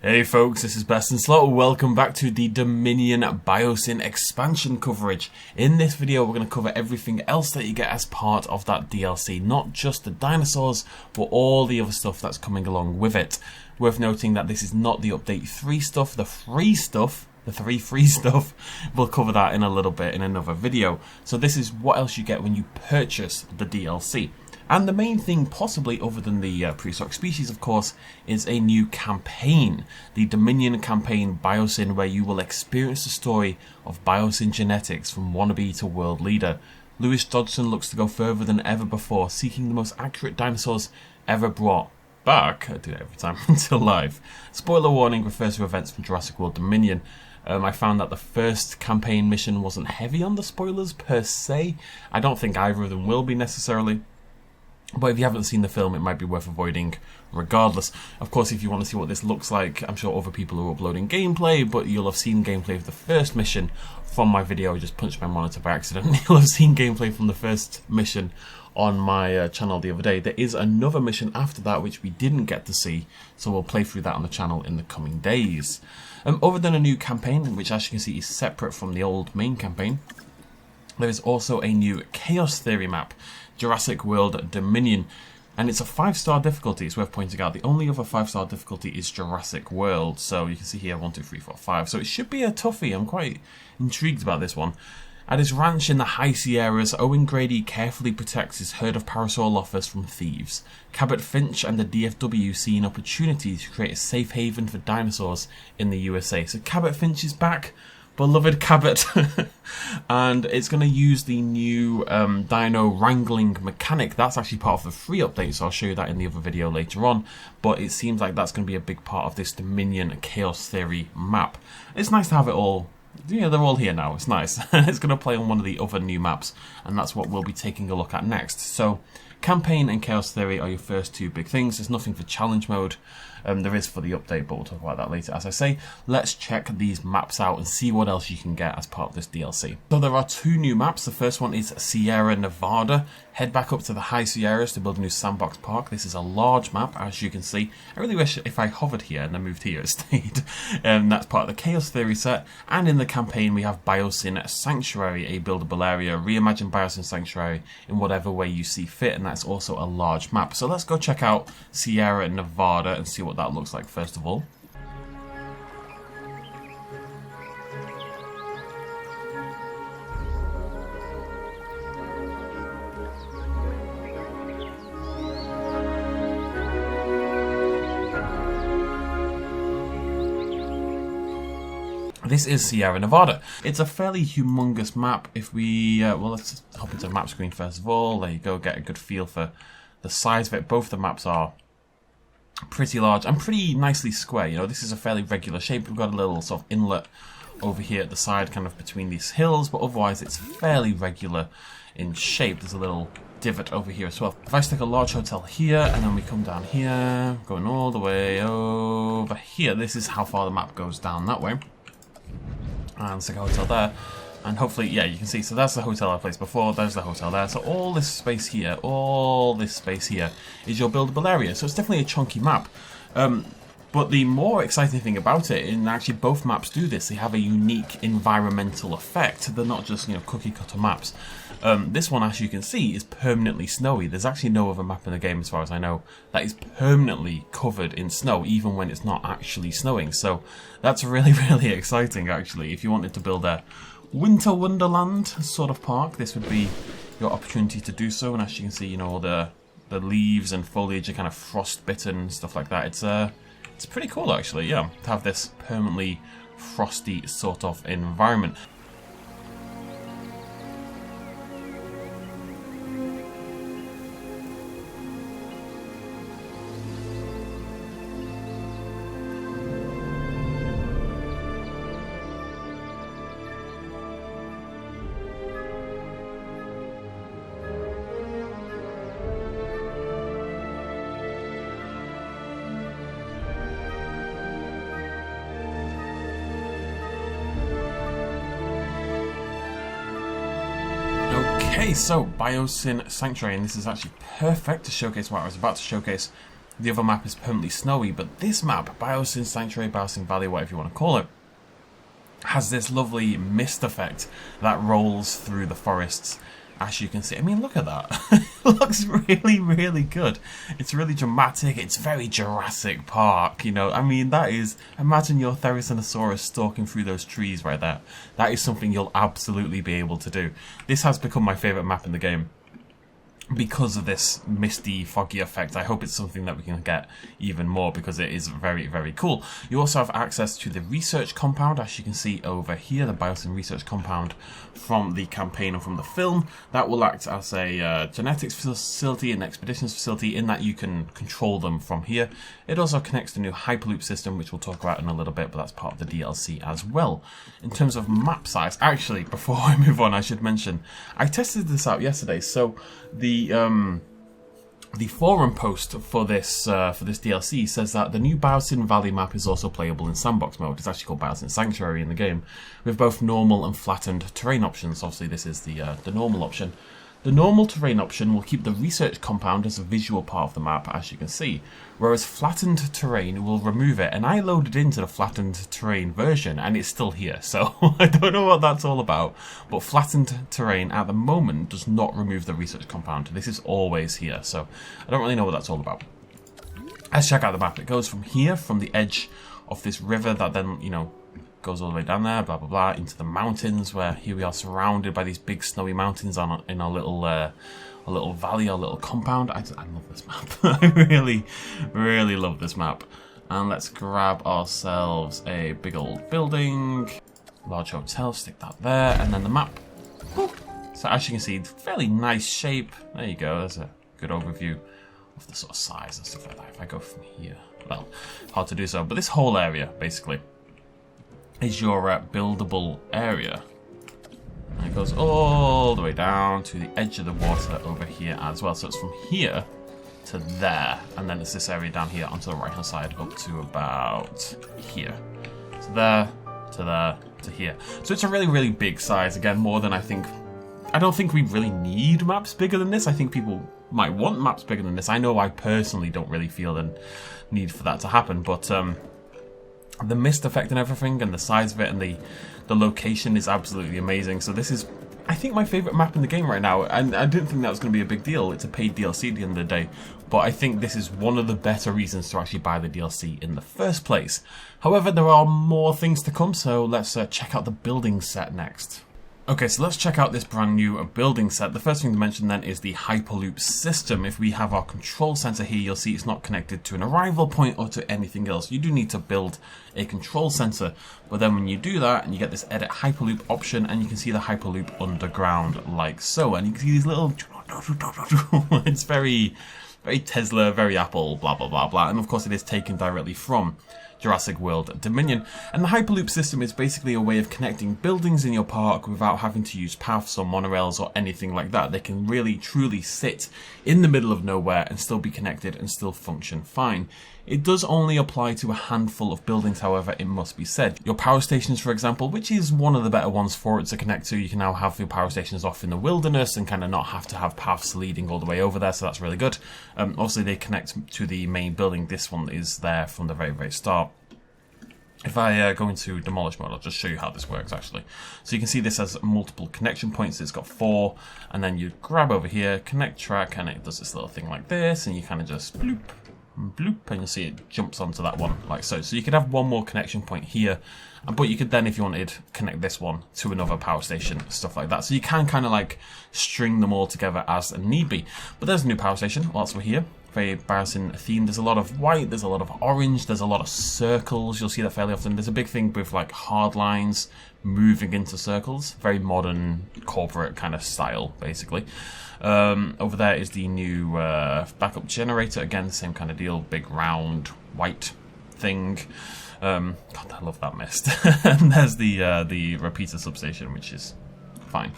Hey folks, this is BestInSlot. Welcome back to the Dominion Biosyn expansion coverage. In this video, we're going to cover everything else that you get as part of that DLC. Not just the dinosaurs, but all the other stuff that's coming along with it. Worth noting that this is not the Update 3 stuff, the free stuff. The 3 free stuff, we'll cover that in a little bit in another video. So this is what else you get when you purchase the DLC. And the main thing, possibly other than the prehistoric species, of course, is a new campaign. The Dominion campaign Biosyn, where you will experience the story of Biosyn genetics from wannabe to world leader. Lewis Dodgson looks to go further than ever before, seeking the most accurate dinosaurs ever brought back, I do that every time, to life. Spoiler warning refers to events from Jurassic World Dominion. I found that the first campaign mission wasn't heavy on the spoilers per se. I don't think either of them will be necessarily. But if you haven't seen the film, it might be worth avoiding regardless. Of course, if you want to see what this looks like, I'm sure other people are uploading gameplay, but you'll have seen gameplay of the first mission from my video. I just punched my monitor by accident. You'll have seen gameplay from the first mission on my channel the other day. There is another mission after that which we didn't get to see, so we'll play through that on the channel in the coming days. Other than a new campaign, which as you can see is separate from the old main campaign, there is also a new Chaos Theory map, Jurassic World Dominion, and it's a 5-star difficulty. It's worth pointing out the only other 5-star difficulty is Jurassic World, so you can see here 1, 2, 3, 4, 5, so it should be a toughie. I'm quite intrigued about this one. At his ranch in the High Sierras, Owen Grady carefully protects his herd of parasaurolophus from thieves. Cabot Finch and the DFW see an opportunity to create a safe haven for dinosaurs in the USA. So Cabot Finch is back, beloved Cabot, and it's going to use the new dino wrangling mechanic. That's actually part of the free update, so I'll show you that in the other video later on. But it seems like that's going to be a big part of this Dominion Chaos Theory map. It's nice to have it all. Yeah, they're all here now. It's nice. It's going to play on one of the other new maps, and that's what we'll be taking a look at next. So, campaign and Chaos Theory are your first two big things. There's nothing for challenge mode. There is for the update, but we'll talk about that later. As I say, let's check these maps out and see what else you can get as part of this DLC. So there are two new maps. The first one is Sierra Nevada. Head back up to the High Sierras to build a new sandbox park. This is a large map, as you can see. I really wish if I hovered here and then moved here, it stayed. That's part of the Chaos Theory set. And in the campaign, we have Biosyn Sanctuary, a buildable area. Reimagine Biosyn Sanctuary in whatever way you see fit, and that's also a large map. So let's go check out Sierra Nevada and see what that looks like first of all. This is Sierra Nevada. It's a fairly humongous map. If we, well, let's hop into the map screen first of all. There you go, get a good feel for the size of it. Both the maps are pretty large and pretty nicely square. You know, this is a fairly regular shape. We've got a little sort of inlet over here at the side, kind of between these hills, but otherwise it's fairly regular in shape. There's a little divot over here as well. If I stick a large hotel here, and then we come down here, going all the way over here, this is how far the map goes down that way. And stick a hotel there, and hopefully, yeah, you can see, so that's the hotel I placed before, there's the hotel there, so all this space here is your buildable area, so it's definitely a chunky map. But the more exciting thing about it, and actually both maps do this, they have a unique environmental effect. They're not just, you know, cookie cutter maps. This one, as you can see, is permanently snowy. There's actually no other map in the game, as far as I know, that is permanently covered in snow, even when it's not actually snowing. So that's really, really exciting, actually. If you wanted to build a winter wonderland sort of park, this would be your opportunity to do so. And as you can see, you know, all the leaves and foliage are kind of frostbitten, stuff like that. It's pretty cool, actually, yeah, to have this permanently frosty sort of environment. Okay, so Biosyn Sanctuary, and this is actually perfect to showcase what I was about to showcase. The other map is permanently snowy, but this map, Biosyn Sanctuary, Biosyn Valley, whatever you want to call it, has this lovely mist effect that rolls through the forests, as you can see. I mean, look at that. It looks really, really good. It's really dramatic. It's very Jurassic Park, you know. I mean, that is... Imagine your Therizinosaurus stalking through those trees right there. That is something you'll absolutely be able to do. This has become my favourite map in the game because of this misty, foggy effect. I hope it's something that we can get even more because it is very, very cool. You also have access to the research compound, as you can see over here, the Biosyn research compound from the campaign and from the film. That will act as a genetics facility and expeditions facility in that you can control them from here. It also connects the new Hyperloop system, which we'll talk about in a little bit, but that's part of the DLC as well. In terms of map size, actually, before I move on, I should mention, I tested this out yesterday, so the forum post for this DLC says that the new Biosyn Valley map is also playable in sandbox mode. It's actually called Biosyn Sanctuary in the game, with both normal and flattened terrain options. Obviously, this is the normal option. The normal terrain option will keep the research compound as a visual part of the map, as you can see, whereas flattened terrain will remove it. And I loaded into the flattened terrain version, and it's still here, so I don't know what that's all about. But flattened terrain at the moment does not remove the research compound. This is always here, so I don't really know what that's all about. Let's check out the map. It goes from here, from the edge of this river that then, you know, goes all the way down there, blah blah blah, into the mountains, where here we are surrounded by these big snowy mountains in our little valley, our little compound. I love this map. I really, really love this map. And let's grab ourselves a big old building, large hotel, stick that there, and then the map. So as you can see, fairly nice shape. There you go. There's a good overview of the sort of size and stuff like that. If I go from here, well, hard to do so, but this whole area basically is your buildable area. And it goes all the way down to the edge of the water over here as well. So it's from here to there, and then it's this area down here onto the right hand side up to about here. So there to there to here. So it's a really, really big size. Again, more than I don't think we really need maps bigger than this. I think people might want maps bigger than this. I know I personally don't really feel the need for that to happen, but the mist effect and everything, and the size of it, and the location is absolutely amazing. So this is, I think, my favourite map in the game right now, and I didn't think that was going to be a big deal. It's a paid DLC at the end of the day, but I think this is one of the better reasons to actually buy the DLC in the first place. However, there are more things to come, so let's check out the building set next. Okay, so let's check out this brand new building set. The first thing to mention then is the Hyperloop system. If we have our control center here, you'll see it's not connected to an arrival point or to anything else. You do need to build a control center, but then when you do that, and you get this edit Hyperloop option, and you can see the Hyperloop underground like so, and you can see these little... It's very, very Tesla, very Apple, blah, blah, blah, blah, and of course it is taken directly from Jurassic World Dominion. And the Hyperloop system is basically a way of connecting buildings in your park without having to use paths or monorails or anything like that. They can really truly sit in the middle of nowhere and still be connected and still function fine. It does only apply to a handful of buildings, however, it must be said. Your power stations, for example, which is one of the better ones for it to connect to, you can now have your power stations off in the wilderness and kind of not have to have paths leading all the way over there, so that's really good. Obviously, they connect to the main building. This one is there from the very, very start. If I go into demolish mode, I'll just show you how this works actually. So you can see this has multiple connection points. It's got 4, and then you grab over here, connect track, and it does this little thing like this, and you kind of just bloop, bloop, and you'll see it jumps onto that one like so. So you could have one more connection point here, but you could then, if you wanted, connect this one to another power station, stuff like that. So you can kind of like string them all together as need be. But there's a new power station whilst we're here. Very Biosyn theme. There's a lot of white, there's a lot of orange, there's a lot of circles. You'll see that fairly often. There's a big thing with like hard lines moving into circles. Very modern corporate kind of style, basically. Over there is the new backup generator. Again, the same kind of deal. Big round white thing. God, I love that mist. And there's the repeater substation, which is fine.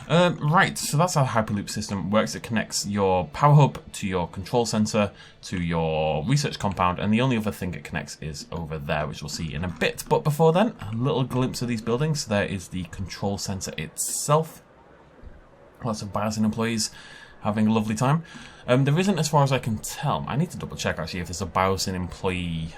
Right, so that's how the Hyperloop system works. It connects your power hub to your control center, to your research compound, and the only other thing it connects is over there, which we'll see in a bit. But before then, a little glimpse of these buildings. There is the control center itself. Lots of Biosyn employees having a lovely time. There isn't, as far as I can tell. I need to double check actually if there's a Biosyn employee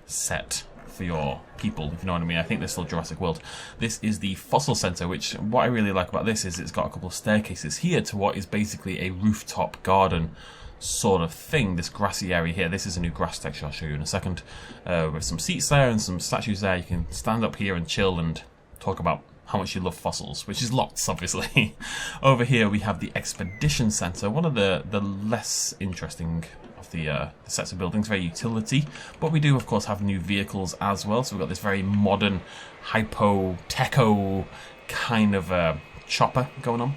set for your people, if you know what I mean. I think there's still Jurassic World. This is the Fossil Center, which what I really like about this is it's got a couple of staircases here to what is basically a rooftop garden sort of thing, this grassy area here. This is a new grass texture I'll show you in a second, with some seats there and some statues there. You can stand up here and chill and talk about how much you love fossils, which is lots, obviously. Over here we have the Expedition Center, one of the less interesting of the sets of buildings, very utility, but we do of course have new vehicles as well. So we've got this very modern hypo-techo kind of chopper going on.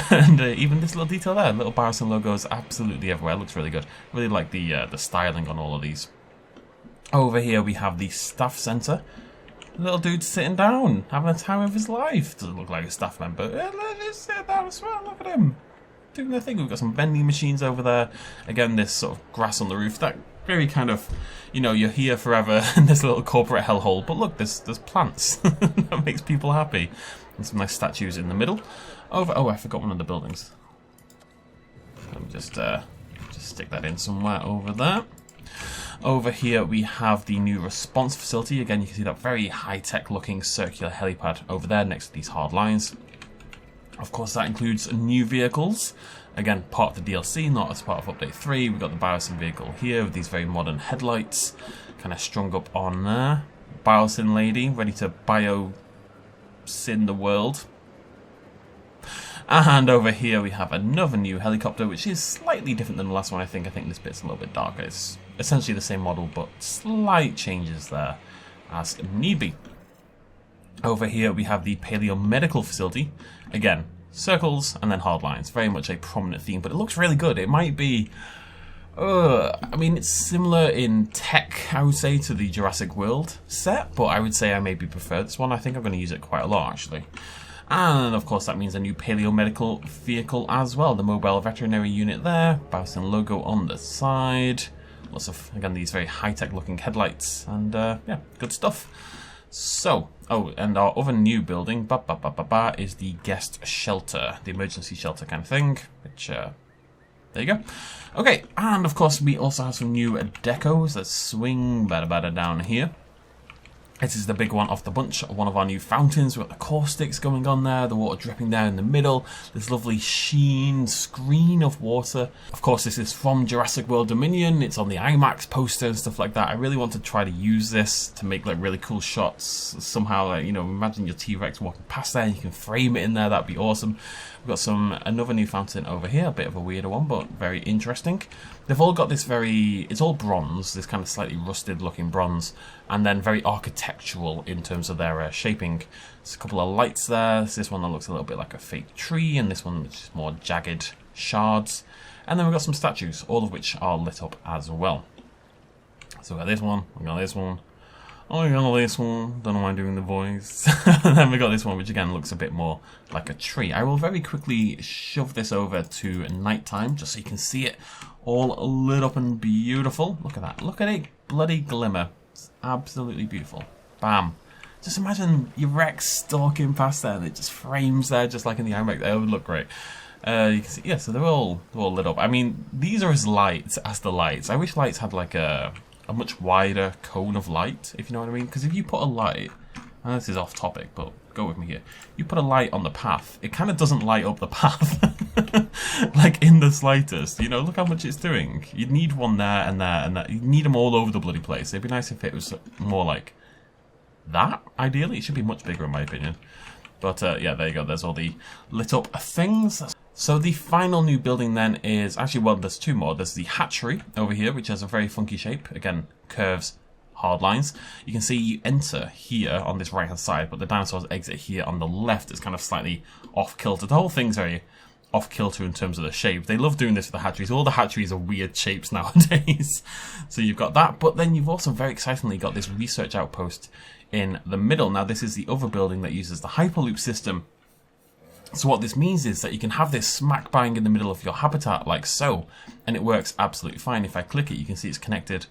And even this little detail there, little Biosyn logos absolutely everywhere. It looks really good. Really like the styling on all of these. Over here we have the staff center. Little dude sitting down, having a time of his life. Doesn't look like a staff member. Let's sit down as well. Look at him doing their thing. We've got some vending machines over there. Again, this sort of grass on the roof. That very kind of, you know, you're here forever in this little corporate hellhole. But look, there's plants. That makes people happy. And some nice statues in the middle. Oh, I forgot one of the buildings. Let me just stick that in somewhere over there. Over here we have the new response facility. Again, you can see that very high-tech looking circular helipad over there next to these hard lines. Of course, that includes new vehicles. Again, part of the DLC, not as part of Update 3. We've got the Biosyn vehicle here with these very modern headlights, kind of strung up on there. Biosyn lady, ready to Biosyn the world. And over here we have another new helicopter, which is slightly different than the last one, I think. I think this bit's a little bit darker. It's essentially the same model, but slight changes there as need be. Over here we have the Paleomedical Facility. Again, circles and then hard lines. Very much a prominent theme, but it looks really good. It might be... I mean, it's similar in tech, I would say, to the Jurassic World set, but I would say I maybe prefer this one. I think I'm going to use it quite a lot, actually. And, of course, that means a new Paleomedical vehicle as well. The Mobile Veterinary Unit there. Biosyn logo on the side. Lots of, again, these very high-tech looking headlights. And, yeah, good stuff. So, oh, and our other new building, is the guest shelter. The emergency shelter kind of thing, which, there you go. Okay, and, of course, we also have some new decos. Let's swing better down here. This is the big one off the bunch, one of our new fountains. We've got the caustics going on there, the water dripping down in the middle, this lovely sheen screen of water. Of course, this is from Jurassic World Dominion. It's on the IMAX poster and stuff like that. I really want to try to use this to make like really cool shots. Somehow, like, you know, imagine your T-Rex walking past there and you can frame it in there. That'd be awesome. We've got another new fountain over here, a bit of a weirder one, but very interesting. They've all got this it's all bronze, this kind of slightly rusted looking bronze, and then very architectural in terms of their shaping. There's a couple of lights there. There's this one that looks a little bit like a fake tree, and this one which is more jagged shards. And then we've got some statues, all of which are lit up as well. So we've got this one, we've got this one. Oh, we got this one, don't know why I'm doing the voice. And then we got this one, which again looks a bit more like a tree. I will very quickly shove this over to nighttime, just so you can see it all lit up and beautiful. Look at that, look at it bloody glimmer. It's absolutely beautiful. Bam. Just imagine your Rex stalking past there and it just frames there, just like in the IMAX. It would look great. You can see, yeah, so they're all lit up. I mean, these are as light as the lights. I wish lights had like a much wider cone of light, if you know what I mean. Because if you put a light, and this is off topic, but go with me here. You put a light on the path, it kind of doesn't light up the path, like in the slightest. You know, look how much it's doing. You'd need one there and there and there. You'd need them all over the bloody place. It'd be nice if it was more like that, ideally. It should be much bigger in my opinion. But yeah, there you go. There's all the lit up things. So the final new building then is, actually, well, there's two more. There's the hatchery over here, which has a very funky shape. Again, curves, hard lines. You can see you enter here on this right-hand side, but the dinosaurs exit here on the left. It's kind of slightly off-kilter. The whole thing's very off-kilter in terms of the shape. They love doing this for the hatcheries. All the hatcheries are weird shapes nowadays. So you've got that, but then you've also very excitingly got this research outpost in the middle. Now, this is the other building that uses the Hyperloop system. So what this means is that you can have this smack bang in the middle of your habitat like so, and it works absolutely fine. If I click it, you can see it's connected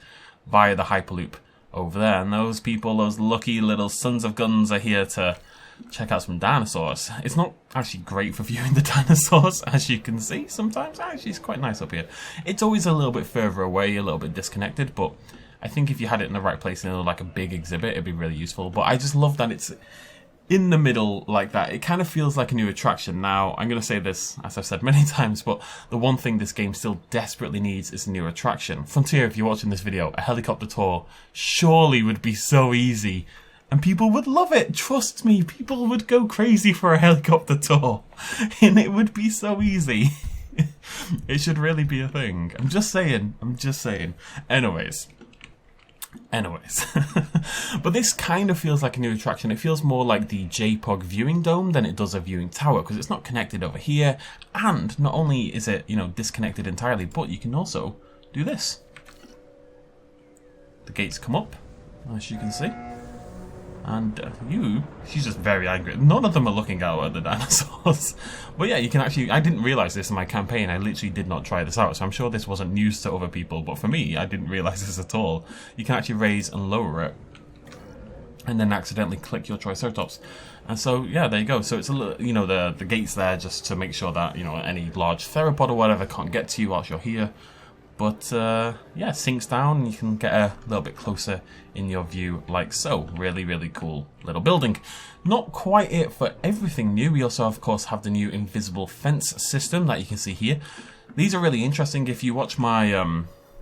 via the Hyperloop over there. And those people, those lucky little sons of guns, are here to check out some dinosaurs. It's not actually great for viewing the dinosaurs, as you can see sometimes. Actually, it's quite nice up here. It's always a little bit further away, a little bit disconnected, but I think if you had it in the right place in like a big exhibit, it'd be really useful. But I just love that it's in the middle like that. It kind of feels like a new attraction. Now, I'm going to say this, as I've said many times, but the one thing this game still desperately needs is a new attraction. Frontier, if you're watching this video, a helicopter tour surely would be so easy. And people would love it. Trust me, people would go crazy for a helicopter tour. And it would be so easy. It should really be a thing. I'm just saying. Anyways. But this kind of feels like a new attraction. It feels more like the JPOG viewing dome than it does a viewing tower, because it's not connected over here, and not only is it, you know, disconnected entirely, but you can also do this. The gates come up, as you can see. And she's just very angry. None of them are looking out at the dinosaurs. But yeah, you can actually, I didn't realise this in my campaign. I literally did not try this out. So I'm sure this wasn't news to other people. But for me, I didn't realise this at all. You can actually raise and lower it. And then accidentally click your Triceratops. And so, yeah, there you go. So it's a little, you know, the gate's there just to make sure that, you know, any large theropod or whatever can't get to you whilst you're here. But yeah, sinks down and you can get a little bit closer in your view like so. Really, really cool little building. Not quite it for everything new. We also, of course, have the new invisible fence system that you can see here. These are really interesting. If you watch my...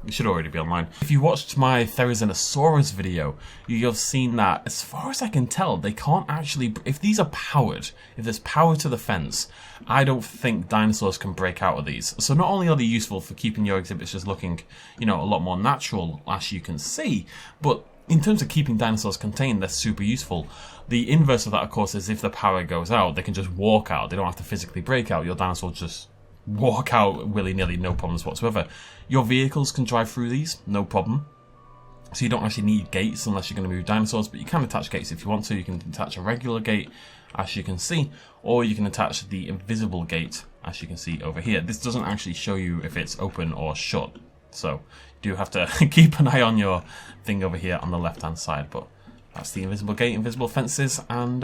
it should already be online. If you watched my Therizinosaurus video, you'll have seen that, as far as I can tell, they can't actually... If these are powered, if there's power to the fence, I don't think dinosaurs can break out of these. So not only are they useful for keeping your exhibits just looking, you know, a lot more natural, as you can see, but in terms of keeping dinosaurs contained, they're super useful. The inverse of that, of course, is if the power goes out, they can just walk out. They don't have to physically break out. Your dinosaur just walk out willy-nilly, no problems whatsoever. Your vehicles can drive through these, no problem. So you don't actually need gates unless you're going to move dinosaurs, but you can attach gates if you want to. You can attach a regular gate, as you can see, or you can attach the invisible gate, as you can see over here. This doesn't actually show you if it's open or shut, so you do have to keep an eye on your thing over here on the left-hand side, but that's the invisible gate, invisible fences, and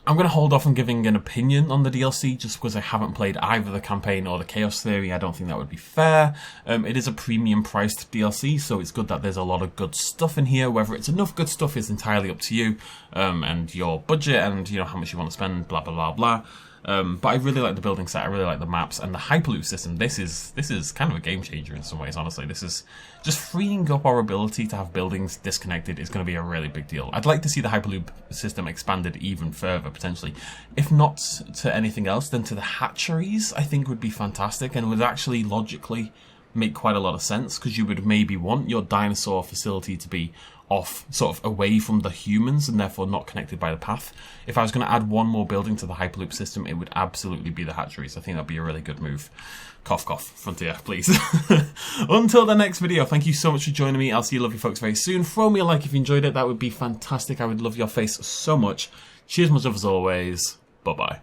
I'm going to hold off on giving an opinion on the DLC just because I haven't played either the campaign or the Chaos Theory. I don't think that would be fair. It is a premium priced DLC, so it's good that there's a lot of good stuff in here. Whether it's enough good stuff is entirely up to you and your budget and, you know, how much you want to spend, blah, blah, blah, blah. But I really like the building set, I really like the maps, and the Hyperloop system. This is kind of a game changer in some ways, honestly. This is just freeing up our ability to have buildings disconnected is going to be a really big deal. I'd like to see the Hyperloop system expanded even further, potentially. If not to anything else, then to the hatcheries, I think would be fantastic, and would actually logically make quite a lot of sense, because you would maybe want your dinosaur facility to be off, sort of away from the humans, and therefore not connected by the path. If I was going to add one more building to the Hyperloop system, it would absolutely be the hatcheries. I think that'd be a really good move. Cough, cough. Frontier, please. Until the next video, thank you so much for joining me. I'll see you lovely folks very soon. Throw me a like if you enjoyed it. That would be fantastic. I would love your face so much. Cheers much love as always. Bye-bye.